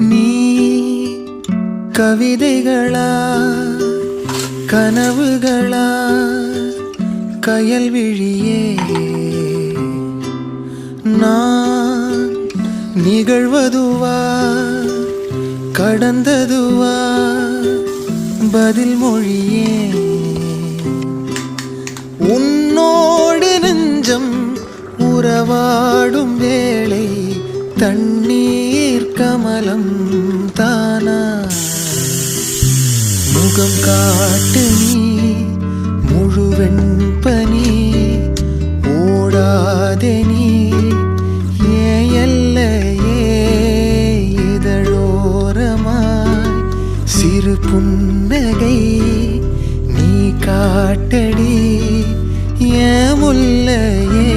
நீ கவிதைகளா கனவுகளா கயல்விழியே நான் நிகழ்வதுவா கடந்ததுவா பதில் மொழியே உன்னோடு நெஞ்சம் உறவாடும் வேளை தண்ணீர் கமலம் தானா முகம் காட்டு நீ முழுவெண் பனி ஓடாதே நீ ஏல்லையே இதழோரமாய் சிறு புன்னகை நீ காட்டடி ஏ முல்லையே